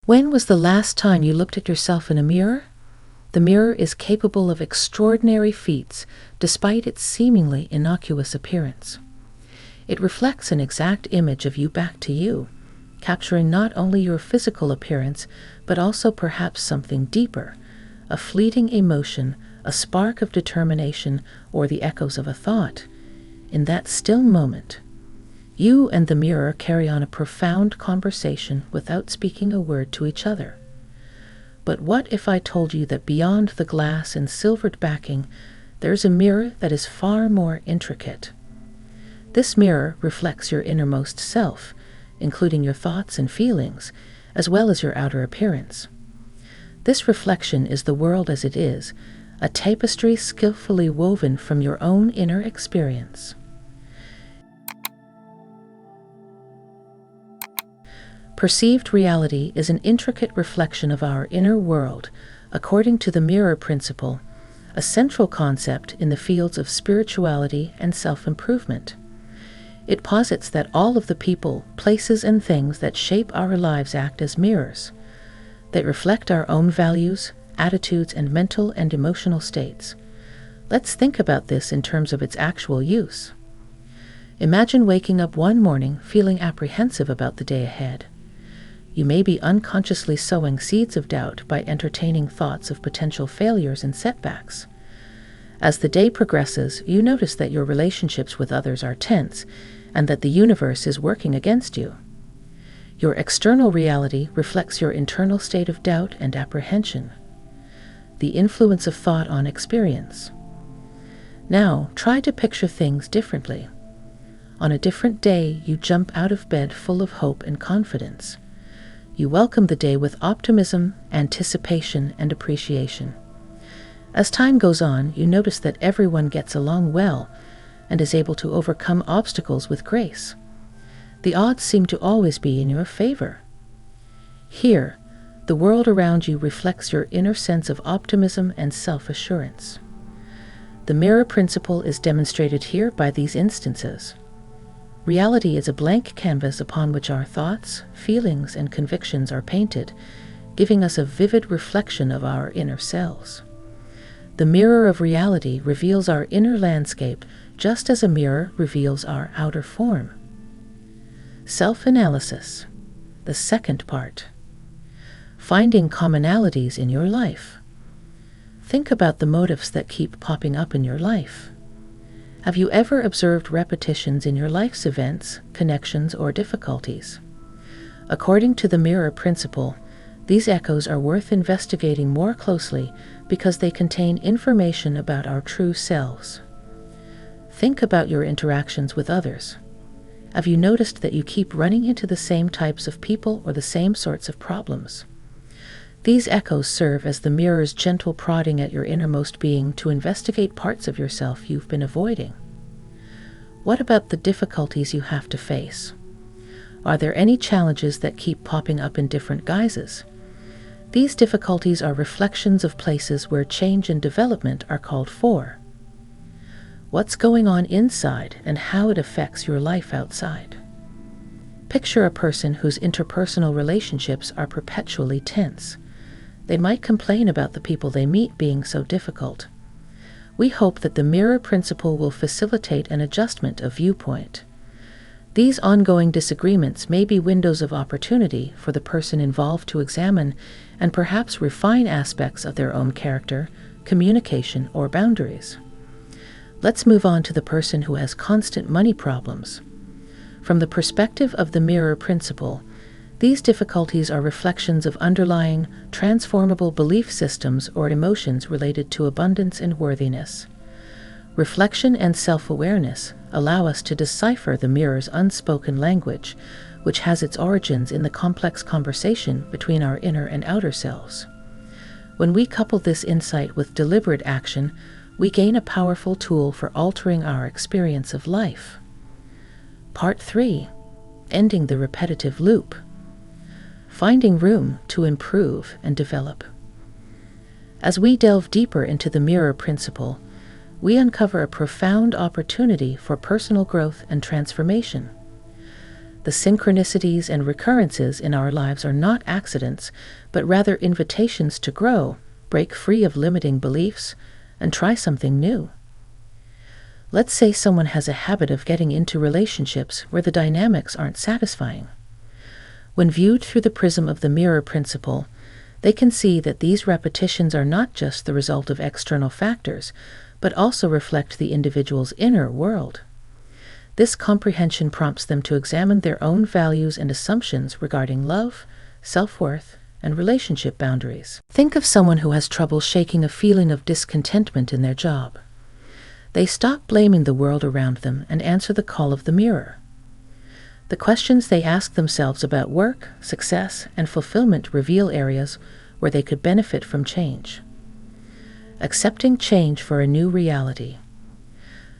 When was the last time you looked at yourself in a mirror? The mirror is capable of extraordinary feats despite its seemingly innocuous appearance. It reflects an exact image of you back to you, capturing not only your physical appearance, but also perhaps something deeper, a fleeting emotion, a spark of determination, or the echoes of a thought. In that still moment, you and the mirror carry on a profound conversation without speaking a word to each other. But what if I told you that beyond the glass and silvered backing, there's a mirror that is far more intricate? This mirror reflects your innermost self, including your thoughts and feelings, as well as your outer appearance. This reflection is the world as it is, a tapestry skillfully woven from your own inner experience. Perceived reality is an intricate reflection of our inner world, according to the mirror principle, a central concept in the fields of spirituality and self-improvement. It posits that all of the people, places, and things that shape our lives act as mirrors. They reflect our own values, attitudes, and mental and emotional states. Let's think about this in terms of its actual use. Imagine waking up one morning feeling apprehensive about the day ahead. You may be unconsciously sowing seeds of doubt by entertaining thoughts of potential failures and setbacks. As the day progresses, you notice that your relationships with others are tense and that the universe is working against you. Your external reality reflects your internal state of doubt and apprehension, the influence of thought on experience. Now, try to picture things differently. On a different day, you jump out of bed full of hope and confidence. You welcome the day with optimism, anticipation, and appreciation. As time goes on, you notice that everyone gets along well and is able to overcome obstacles with grace. The odds seem to always be in your favor. Here, the world around you reflects your inner sense of optimism and self-assurance. The mirror principle is demonstrated here by these instances. Reality is a blank canvas upon which our thoughts, feelings, and convictions are painted, giving us a vivid reflection of our inner selves. The mirror of reality reveals our inner landscape just as a mirror reveals our outer form. Self-analysis, the second part. Finding commonalities in your life. Think about the motives that keep popping up in your life. Have you ever observed repetitions in your life's events, connections, or difficulties? According to the mirror principle, these echoes are worth investigating more closely because they contain information about our true selves. Think about your interactions with others. Have you noticed that you keep running into the same types of people or the same sorts of problems? These echoes serve as the mirror's gentle prodding at your innermost being to investigate parts of yourself you've been avoiding. What about the difficulties you have to face? Are there any challenges that keep popping up in different guises? These difficulties are reflections of places where change and development are called for. What's going on inside and how it affects your life outside? Picture a person whose interpersonal relationships are perpetually tense. They might complain about the people they meet being so difficult. We hope that the mirror principle will facilitate an adjustment of viewpoint. These ongoing disagreements may be windows of opportunity for the person involved to examine and perhaps refine aspects of their own character, communication, or boundaries. Let's move on to the person who has constant money problems. From the perspective of the mirror principle, these difficulties are reflections of underlying, transformable belief systems or emotions related to abundance and worthiness. Reflection and self-awareness allow us to decipher the mirror's unspoken language, which has its origins in the complex conversation between our inner and outer selves. When we couple this insight with deliberate action, we gain a powerful tool for altering our experience of life. Part 3. Ending the repetitive loop. Finding room to improve and develop. As we delve deeper into the mirror principle, we uncover a profound opportunity for personal growth and transformation. The The synchronicities and recurrences in our lives are not accidents, but rather invitations to grow, break free of limiting beliefs, and try something new. Let's say someone has a habit of getting into relationships where the dynamics aren't satisfying. When viewed through the prism of the mirror principle, they can see that these repetitions are not just the result of external factors, but also reflect the individual's inner world. This comprehension prompts them to examine their own values and assumptions regarding love, self-worth, and relationship boundaries. Think of someone who has trouble shaking a feeling of discontentment in their job. They stop blaming the world around them and answer the call of the mirror. The questions they ask themselves about work, success, and fulfillment reveal areas where they could benefit from change. Accepting change for a new reality.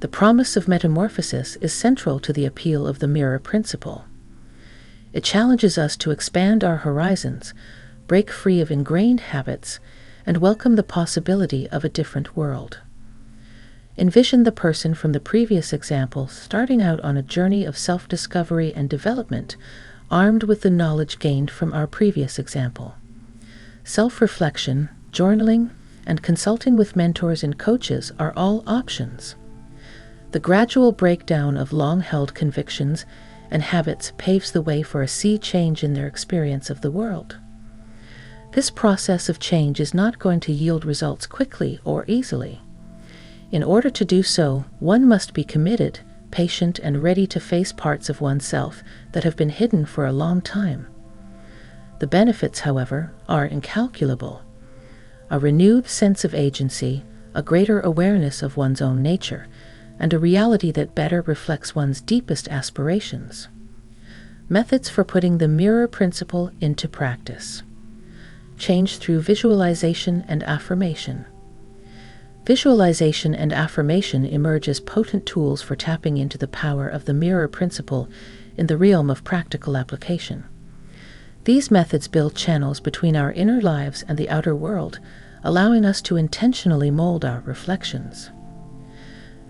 The promise of metamorphosis is central to the appeal of the mirror principle. It challenges us to expand our horizons, break free of ingrained habits, and welcome the possibility of a different world. Envision the person from the previous example starting out on a journey of self-discovery and development, armed with the knowledge gained from our previous example. Self-reflection, journaling, and consulting with mentors and coaches are all options. The gradual breakdown of long-held convictions and habits paves the way for a sea change in their experience of the world. This process of change is not going to yield results quickly or easily. In order to do so, one must be committed, patient, and ready to face parts of oneself that have been hidden for a long time. The benefits, however, are incalculable. A renewed sense of agency, a greater awareness of one's own nature, and a reality that better reflects one's deepest aspirations. Methods for putting the mirror principle into practice. Change through visualization and affirmation. Visualization and affirmation emerge as potent tools for tapping into the power of the mirror principle in the realm of practical application. These methods build channels between our inner lives and the outer world, allowing us to intentionally mold our reflections.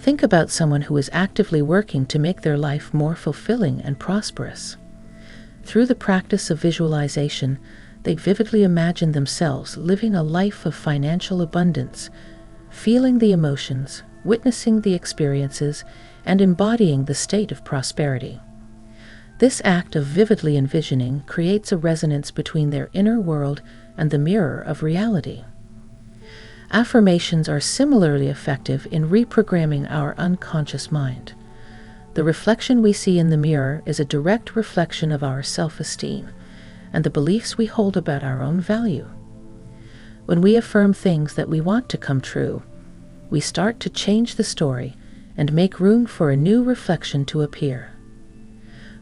Think about someone who is actively working to make their life more fulfilling and prosperous. Through the practice of visualization, they vividly imagine themselves living a life of financial abundance, feeling the emotions, witnessing the experiences, and embodying the state of prosperity. This act of vividly envisioning creates a resonance between their inner world and the mirror of reality. Affirmations are similarly effective in reprogramming our unconscious mind. The reflection we see in the mirror is a direct reflection of our self-esteem and the beliefs we hold about our own value. When we affirm things that we want to come true, we start to change the story and make room for a new reflection to appear.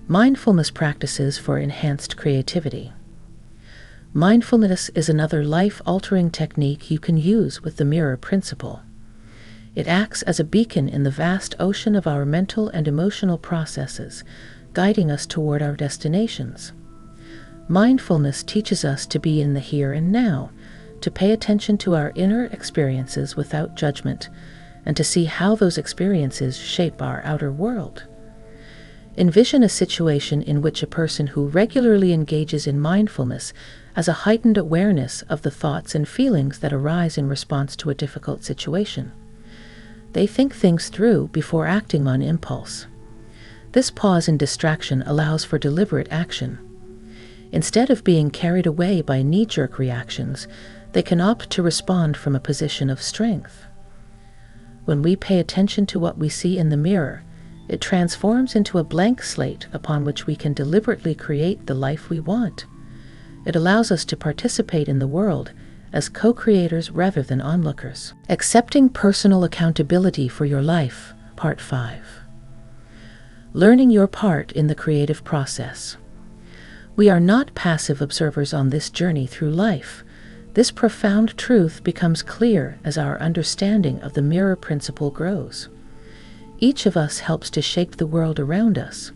Mindfulness practices for enhanced creativity. Mindfulness is another life-altering technique you can use with the mirror principle. It acts as a beacon in the vast ocean of our mental and emotional processes, guiding us toward our destinations. Mindfulness teaches us to be in the here and now, to pay attention to our inner experiences without judgment, and to see how those experiences shape our outer world. Envision a situation in which a person who regularly engages in mindfulness has a heightened awareness of the thoughts and feelings that arise in response to a difficult situation. They think things through before acting on impulse. This pause in distraction allows for deliberate action. Instead of being carried away by knee-jerk reactions, they can opt to respond from a position of strength. When we pay attention to what we see in the mirror, it transforms into a blank slate upon which we can deliberately create the life we want. It allows us to participate in the world as co-creators rather than onlookers. Accepting personal accountability for your life, Part 5. Learning your part in the creative process. We are not passive observers on this journey through life. This profound truth becomes clear as our understanding of the mirror principle grows. Each of us helps to shape the world around us.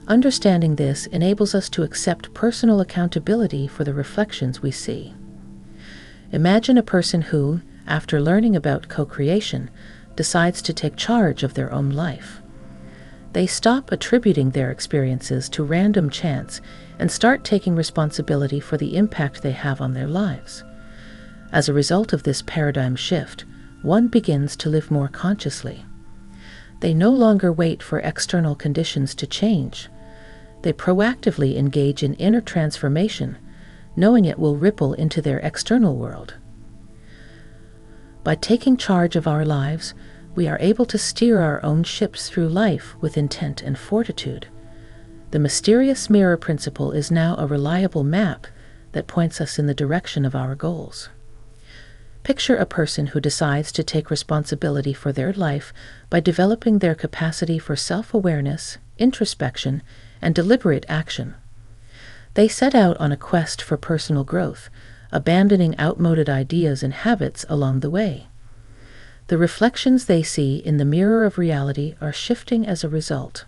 Understanding this enables us to accept personal accountability for the reflections we see. Imagine a person who, after learning about co-creation, decides to take charge of their own life. They stop attributing their experiences to random chance and start taking responsibility for the impact they have on their lives. As a result of this paradigm shift, one begins to live more consciously. They no longer wait for external conditions to change. They proactively engage in inner transformation, knowing it will ripple into their external world. By taking charge of our lives, we are able to steer our own ships through life with intent and fortitude. The mysterious mirror principle is now a reliable map that points us in the direction of our goals. Picture a person who decides to take responsibility for their life by developing their capacity for self-awareness, introspection, and deliberate action. They set out on a quest for personal growth, abandoning outmoded ideas and habits along the way. The reflections they see in the mirror of reality are shifting as a result.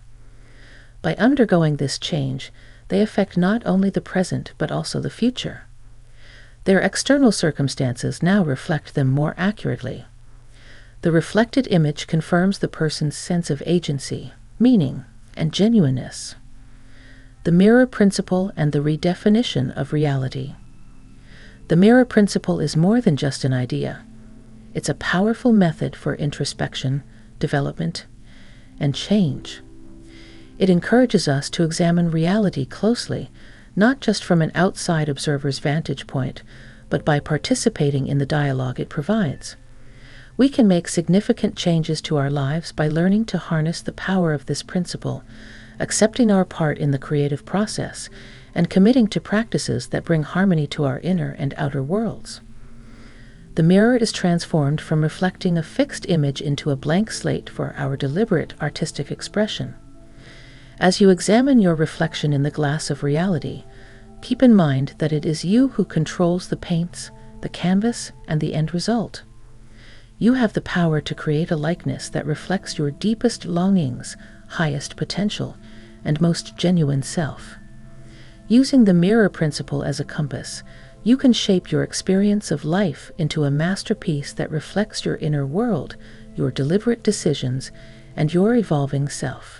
By undergoing this change, they affect not only the present but also the future. Their external circumstances now reflect them more accurately. The reflected image confirms the person's sense of agency, meaning, and genuineness. The mirror principle and the redefinition of reality. The mirror principle is more than just an idea. It's a powerful method for introspection, development, and change. It encourages us to examine reality closely, not just from an outside observer's vantage point, but by participating in the dialogue it provides. We can make significant changes to our lives by learning to harness the power of this principle, accepting our part in the creative process, and committing to practices that bring harmony to our inner and outer worlds. The mirror is transformed from reflecting a fixed image into a blank slate for our deliberate artistic expression. As you examine your reflection in the glass of reality, keep in mind that it is you who controls the paints, the canvas, and the end result. You have the power to create a likeness that reflects your deepest longings, highest potential, and most genuine self. Using the mirror principle as a compass, you can shape your experience of life into a masterpiece that reflects your inner world, your deliberate decisions, and your evolving self.